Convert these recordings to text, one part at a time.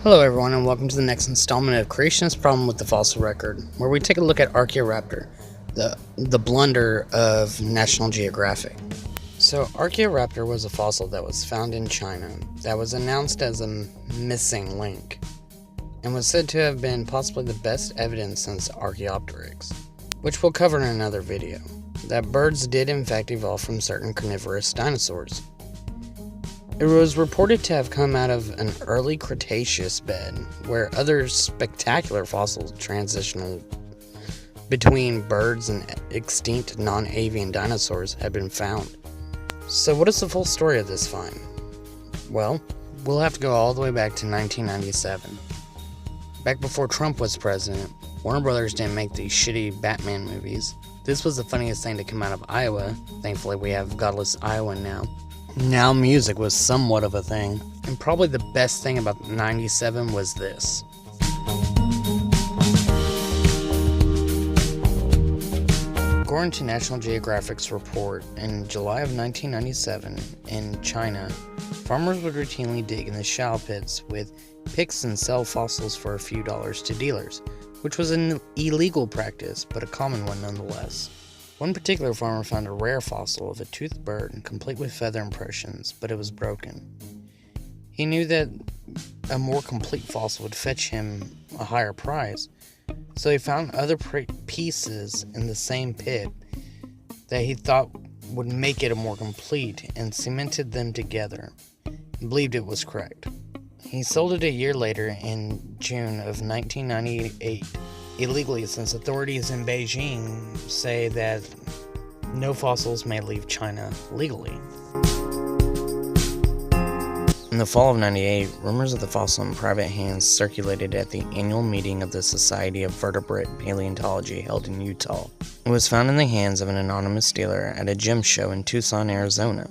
Hello everyone, and welcome to the next installment of Creationist Problem with the Fossil Record, where we take a look at Archaeoraptor, the blunder of National Geographic. So Archaeoraptor was a fossil that was found in China that was announced as a missing link, and was said to have been possibly the best evidence since Archaeopteryx, which we'll cover in another video, that birds did in fact evolve from certain carnivorous dinosaurs. It was reported to have come out of an early Cretaceous bed, where other spectacular fossils transitional between birds and extinct non-avian dinosaurs had been found. So what is the full story of this find? Well, we'll have to go all the way back to 1997. Back before Trump was president, Warner Brothers didn't make these shitty Batman movies. This was the funniest thing to come out of Iowa. Thankfully we have godless Iowa now. Now music was somewhat of a thing, and probably the best thing about 97 was this. According to National Geographic's report, in July of 1997, in China, farmers would routinely dig in the shallow pits with picks and sell fossils for a few dollars to dealers, which was an illegal practice, but a common one nonetheless. One particular farmer found a rare fossil of a toothed bird, complete with feather impressions, but it was broken. He knew that a more complete fossil would fetch him a higher price, so he found other pieces in the same pit that he thought would make it a more complete, and cemented them together, and believed it was correct. He sold it a year later in June of 1998. Illegally, since authorities in Beijing say that no fossils may leave China legally. In the fall of '98, rumors of the fossil in private hands circulated at the annual meeting of the Society of Vertebrate Paleontology held in Utah. It was found in the hands of an anonymous dealer at a gem show in Tucson, Arizona.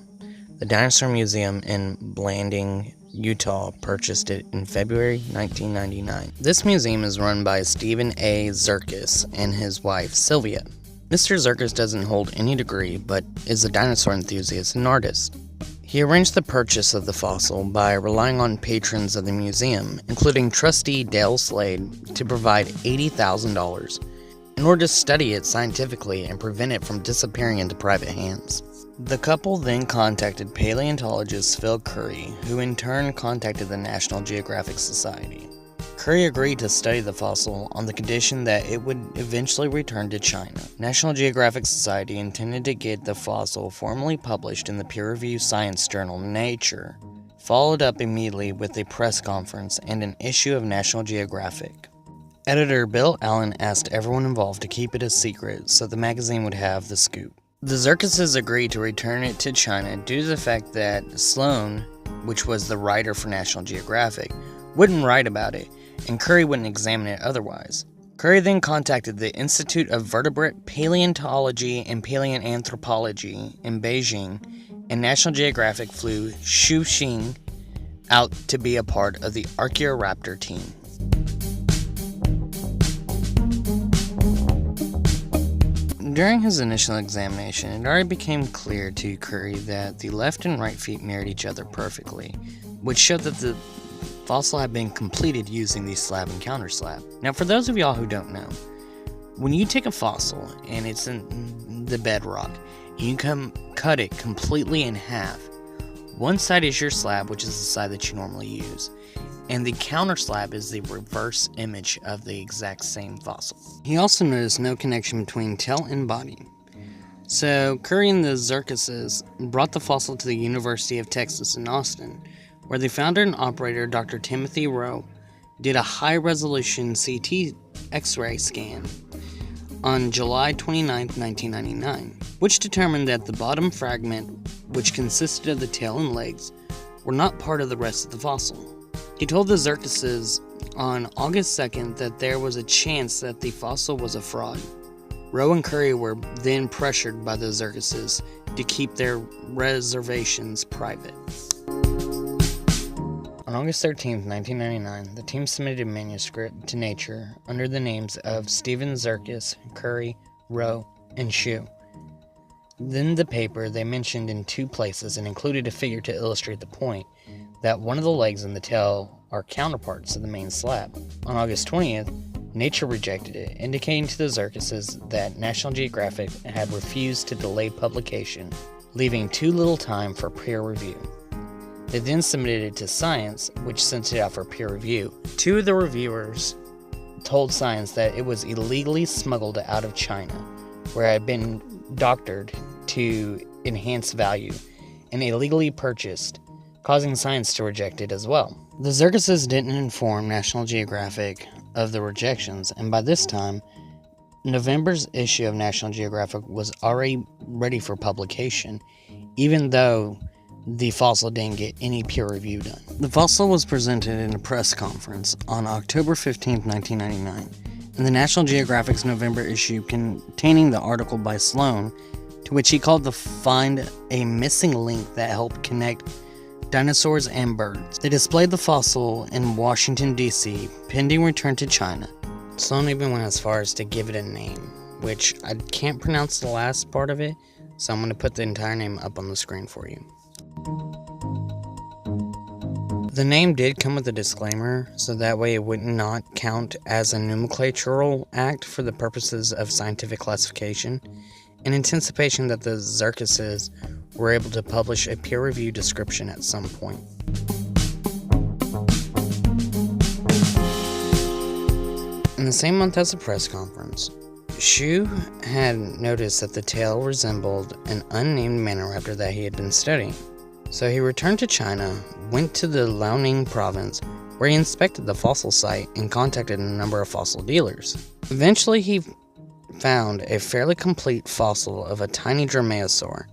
The Dinosaur Museum in Blanding, Utah purchased it in February 1999. This museum is run by Stephen A. Zerkis and his wife, Sylvia. Mr. Zerkis doesn't hold any degree, but is a dinosaur enthusiast and artist. He arranged the purchase of the fossil by relying on patrons of the museum, including trustee Dale Slade, to provide $80,000 in order to study it scientifically and prevent it from disappearing into private hands. The couple then contacted paleontologist Phil Currie, who in turn contacted the National Geographic Society. Currie agreed to study the fossil on the condition that it would eventually return to China. National Geographic Society intended to get the fossil formally published in the peer-reviewed science journal Nature, followed up immediately with a press conference and an issue of National Geographic. Editor Bill Allen asked everyone involved to keep it a secret so the magazine would have the scoop. The Zerkises agreed to return it to China due to the fact that Sloan, which was the writer for National Geographic, wouldn't write about it, and Currie wouldn't examine it otherwise. Currie then contacted the Institute of Vertebrate Paleontology and Paleoanthropology in Beijing, and National Geographic flew Xu Xing out to be a part of the Archaeoraptor team. During his initial examination, it already became clear to Currie that the left and right feet mirrored each other perfectly, which showed that the fossil had been completed using the slab and counterslab. Now, for those of y'all who don't know, when you take a fossil and it's in the bedrock, and you cut it completely in half, one side is your slab, which is the side that you normally use, and the counter slab is the reverse image of the exact same fossil. He also noticed no connection between tail and body. So Currie and the Zerkises brought the fossil to the University of Texas in Austin, where the founder and operator, Dr. Timothy Rowe, did a high-resolution CT X-ray scan on July 29, 1999, which determined that the bottom fragment, which consisted of the tail and legs, were not part of the rest of the fossil. He told the Zerkises on August 2nd that there was a chance that the fossil was a fraud. Rowe and Currie were then pressured by the Zerkises to keep their reservations private. On August 13, 1999, the team submitted a manuscript to Nature under the names of Stephen Zerkis, Currie, Rowe, and Xu. Then the paper they mentioned in two places and included a figure to illustrate the point that one of the legs and the tail are counterparts to the main slab. On August 20th, Nature rejected it, indicating to the circuses that National Geographic had refused to delay publication, leaving too little time for peer review. They then submitted it to Science, which sent it out for peer review. Two of the reviewers told Science that it was illegally smuggled out of China, where it had been doctored to enhance value, and illegally purchased, causing Science to reject it as well. The circuses didn't inform National Geographic of the rejections, and by this time, November's issue of National Geographic was already ready for publication, even though the fossil didn't get any peer review done. The fossil was presented in a press conference on October 15, 1999, in the National Geographic's November issue containing the article by Sloan, to which he called the find a missing link that helped connect dinosaurs and birds. They displayed the fossil in Washington, D.C., pending return to China. Sloan even went as far as to give it a name, which I can't pronounce the last part of it, so I'm going to put the entire name up on the screen for you. The name did come with a disclaimer, so that way it would not count as a nomenclatural act for the purposes of scientific classification, in anticipation that the circuses were able to publish a peer-reviewed description at some point. In the same month as the press conference, Xu had noticed that the tail resembled an unnamed microraptor that he had been studying. So he returned to China, went to the Liaoning province, where he inspected the fossil site and contacted a number of fossil dealers. Eventually he found a fairly complete fossil of a tiny dromaeosaur,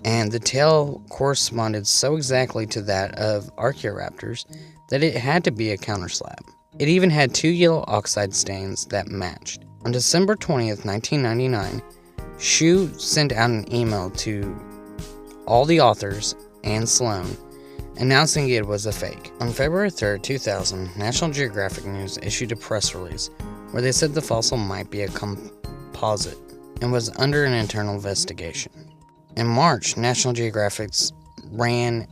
and the tail corresponded so exactly to that of Archaeoraptors that it had to be a counterslab. It even had 2 yellow oxide stains that matched. On December 20th, 1999, Xu sent out an email to all the authors and Sloan, announcing it was a fake. On February 3rd, 2000, National Geographic News issued a press release where they said the fossil might be a composite and was under an internal investigation. In March, National Geographic ran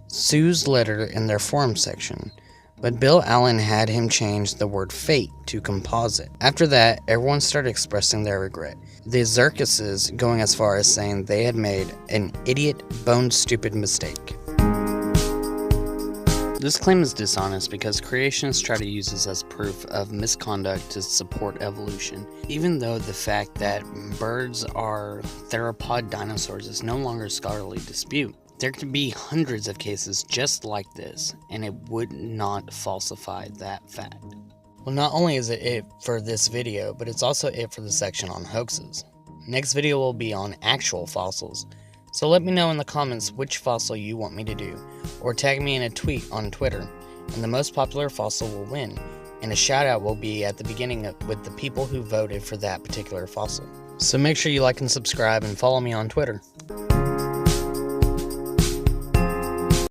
Xu's letter in their forum section, but Bill Allen had him change the word fake to composite. After that, everyone started expressing their regret. The circuses going as far as saying they had made an idiot, bone-stupid mistake. This claim is dishonest because creationists try to use this as proof of misconduct to support evolution, even though the fact that birds are theropod dinosaurs is no longer a scholarly dispute. There could be hundreds of cases just like this, and it would not falsify that fact. Well, not only is it for this video, but it's also it for the section on hoaxes. Next video will be on actual fossils, so let me know in the comments which fossil you want me to do, or tag me in a tweet on Twitter, and the most popular fossil will win, and a shout out will be at the beginning with the people who voted for that particular fossil. So make sure you like and subscribe and follow me on Twitter.